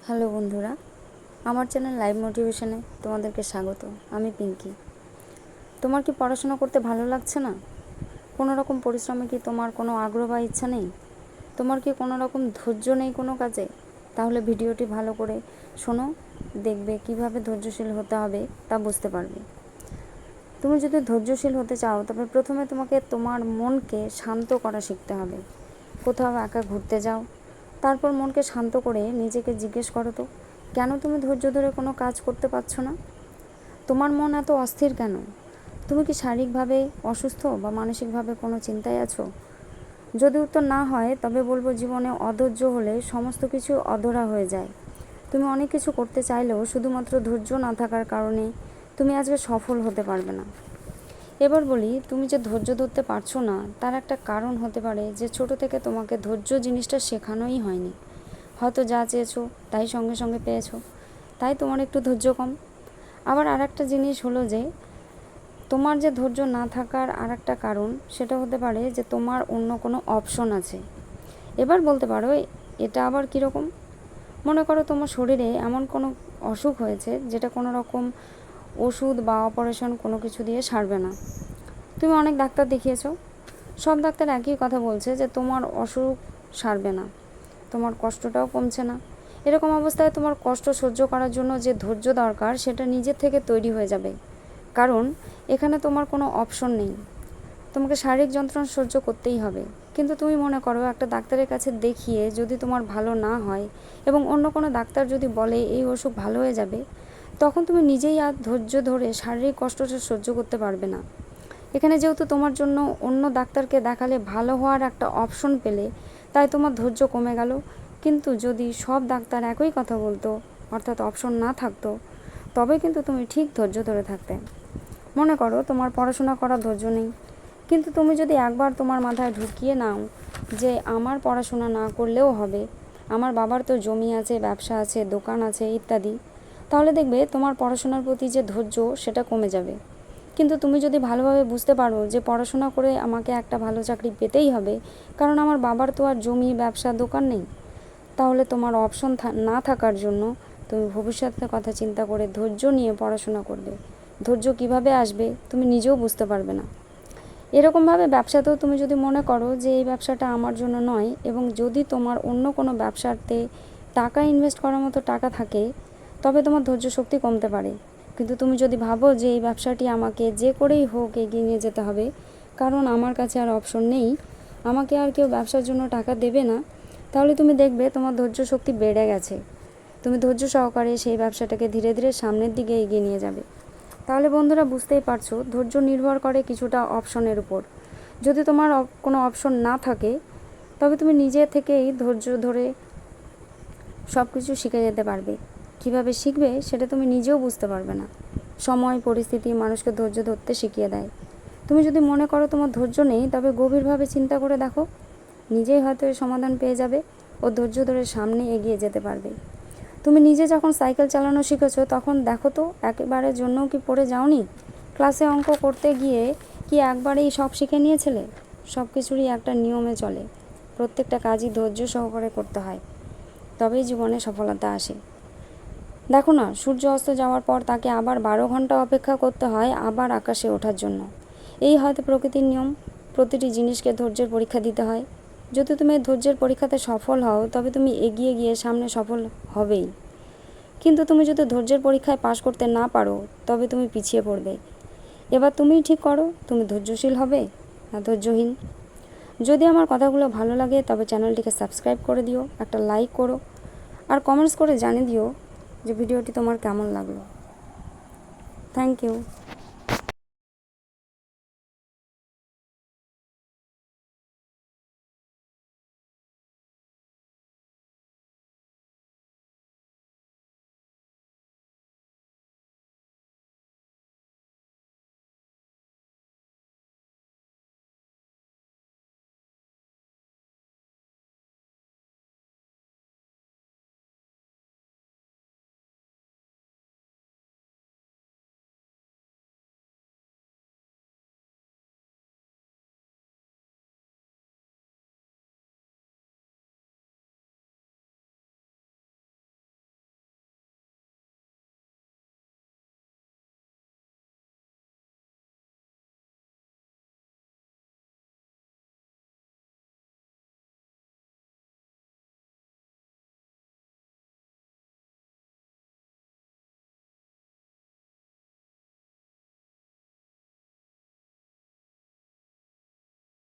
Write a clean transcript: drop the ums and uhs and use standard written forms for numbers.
Hello বন্ধুরা, আমার channel live মোটিভেশনে তোমাদেরকে স্বাগত। আমি পিঙ্কি। তোমার কি পড়াশোনা করতে ভালো লাগছে না? কোনো রকম পরিশ্রমে কি তোমার কোনো আগ্রহ বা ইচ্ছা নেই? তোমার কি কোনো রকম ধৈর্য নেই কোনো কাজে? তাহলে ভিডিওটি ভালো করে শোনো, দেখবে কিভাবে ধৈর্যশীল হতে হবে তা বুঝতে পারবে। তুমি যদি ধৈর্যশীল হতে চাও তবে প্রথমে তোমাকে তোমার মনকে শান্ত করা শিখতে হবে। কোথাও একা ঘুরতে যাও, তারপর মনকে শান্ত করে নিজেকে জিজ্ঞেস করো তো, কেন তুমি ধৈর্য ধরে কোনো কাজ করতে পারছো না? তোমার মন এত অস্থির কেন? তুমি কি শারীরিকভাবে অসুস্থ বা মানসিকভাবে কোনো চিন্তায় আছো? যদি উত্তর না হয় তবে বলবো, জীবনে অধৈর্য হলে সমস্ত কিছু অধরা হয়ে যায়। তুমি অনেক কিছু করতে চাইলেও শুধুমাত্র ধৈর্য না থাকার কারণে তুমি আজকে সফল হতে পারবে না। এবার বলি, তুমি যে ধৈর্য ধরতে পারছো না তার একটা কারণ হতে পারে যে ছোট থেকে তোমাকে ধৈর্য জিনিসটা শেখানোই হয়নি। হয়তো যা চেয়েছো তাই সঙ্গে সঙ্গে পেয়েছো, তাই তোমার একটু ধৈর্য কম। আবার আর একটা জিনিস হলো যে তোমার যে ধৈর্য না থাকার আর একটা কারণ সেটা হতে পারে যে তোমার অন্য কোনো অপশন আছে। এবার বলতে পারো, এটা আবার কীরকম? মনে করো তোমার শরীরে এমন কোনো অসুখ হয়েছে যেটা কোনো রকম ওষুধ বা অপারেশন কোনো কিছু দিয়ে সারবে না। তুমি অনেক ডাক্তার দেখিয়েছো, সব ডাক্তার একই কথা বলছে যে তোমার অসুখ সারবে না, তোমার কষ্টটাও কমছে না। এরকম অবস্থায় তোমার কষ্ট সহ্য করার জন্য যে ধৈর্য দরকার সেটা নিজের থেকে তৈরি হয়ে যাবে, কারণ এখানে তোমার কোনো অপশন নেই। তোমাকে শারীরিক যন্ত্রণা সহ্য করতেই হবে। কিন্তু তুমি মনে করো একটা ডাক্তারের কাছে দেখিয়ে যদি তোমার ভালো না হয় এবং অন্য কোনো ডাক্তার যদি বলে এই অসুখ ভালো হয়ে যাবে, তখন তুমি নিজেই আর ধৈর্য ধরে শারীরিক কষ্টটা সহ্য করতে পারবে না। এখানে যেহেতু তোমার জন্য অন্য ডাক্তারকে দেখালে ভালো হওয়ার একটা অপশন পেলে, তাই তোমার ধৈর্য কমে গেল। কিন্তু যদি সব ডাক্তার একই কথা বলতো, অর্থাৎ অপশন না থাকতো, তবে কিন্তু তুমি ঠিক ধৈর্য ধরে থাকতে। মনে করো তোমার পড়াশোনা করার ধৈর্য নেই, কিন্তু তুমি যদি একবার তোমার মাথায় ঢুকিয়ে নাও যে আমার পড়াশোনা না করলেও হবে, আমার বাবার তো জমি আছে, ব্যবসা আছে, দোকান আছে ইত্যাদি, তাহলে দেখবে তোমার পড়াশোনার প্রতি যে ধৈর্য সেটা কমে যাবে। কিন্তু তুমি যদি ভালোভাবে বুঝতে পারো যে পড়াশোনা করে আমাকে একটা ভালো চাকরি পেতেই হবে, কারণ আমার বাবার তো আর জমি, ব্যবসা, দোকান নেই, তাহলে তোমার অপশন না থাকার জন্য তুমি ভবিষ্যতের কথা চিন্তা করে ধৈর্য নিয়ে পড়াশোনা করবে। ধৈর্য কিভাবে আসবে তুমি নিজেও বুঝতে পারবে না। এরকমভাবে ব্যবসাতেও তুমি যদি মনে করো যে এই ব্যবসাটা আমার জন্য নয়, এবং যদি তোমার অন্য কোনো ব্যবসাতে টাকা ইনভেস্ট করার মতো টাকা থাকে, তবে তোমার ধৈর্য শক্তি কমতে পারে। কিন্তু তুমি যদি ভাবো যে এই ব্যবসাটি আমাকে যে করেই হোক এগিয়ে নিয়ে যেতে হবে, কারণ আমার কাছে আর অপশন নেই, আমাকে আর কেউ ব্যবসার জন্য টাকা দেবে না, তাহলে তুমি দেখবে তোমার ধৈর্য শক্তি বেড়ে গেছে। তুমি ধৈর্য সহকারে সেই ব্যবসাটাকে ধীরে ধীরে সামনের দিকে এগিয়ে নিয়ে যাবে। তাহলে বন্ধুরা, বুঝতেই পারছো ধৈর্য নির্ভর করে কিছুটা অপশনের উপর। যদি তোমার কোনো অপশন না থাকে, তবে তুমি নিজে থেকেই ধৈর্য ধরে সব কিছু শিখে যেতে পারবে। কিভাবে শিখবে সেটা তুমি নিজেও বুঝতে পারবে না। সময়, পরিস্থিতি মানুষকে ধৈর্য ধরতে শিখিয়ে দেয়। তুমি যদি মনে করো তোমার ধৈর্য নেই, তবে গভীরভাবে চিন্তা করে দেখো, নিজেই হয়তো এর সমাধান পেয়ে যাবে ও ধৈর্য ধরে সামনে এগিয়ে যেতে পারবে। তুমি নিজে যখন সাইকেল চালানো শিখেছো তখন দেখো তো একেবারের জন্যও কি পড়ে যাওনি? ক্লাসে অঙ্ক করতে গিয়ে কি একবারেই সব শিখে নিয়েছিলে? সব কিছুরই একটা নিয়মে চলে, প্রত্যেকটা কাজই ধৈর্য সহকারে করতে হয়, তবেই জীবনে সফলতা আসে। দেখো না, সূর্য অস্ত যাওয়ার পর তাকে আবার 12 ঘন্টা অপেক্ষা করতে হয় আবার আকাশে ওঠার জন্য। এই হয়তো প্রকৃতির নিয়ম। প্রতিটি জিনিসকে ধৈর্যের পরীক্ষা দিতে হয়। যদি তুমি ধৈর্যের পরীক্ষাতে সফল হও তবে তুমি এগিয়ে গিয়ে সামনে সফল হবেই। কিন্তু তুমি যদি ধৈর্যের পরীক্ষায় পাশ করতে না পারো তবে তুমি পিছিয়ে পড়বে। এবার তুমিই ঠিক করো, তুমি ধৈর্যশীল হবে না ধৈর্যহীন। যদি আমার কথাগুলো ভালো লাগে তবে চ্যানেলটিকে সাবস্ক্রাইব করে দিও, একটা লাইক করো, আর কমেন্টস করে জানিয়ে দিও যে ভিডিওটি তোমার কেমন লাগলো। Thank you.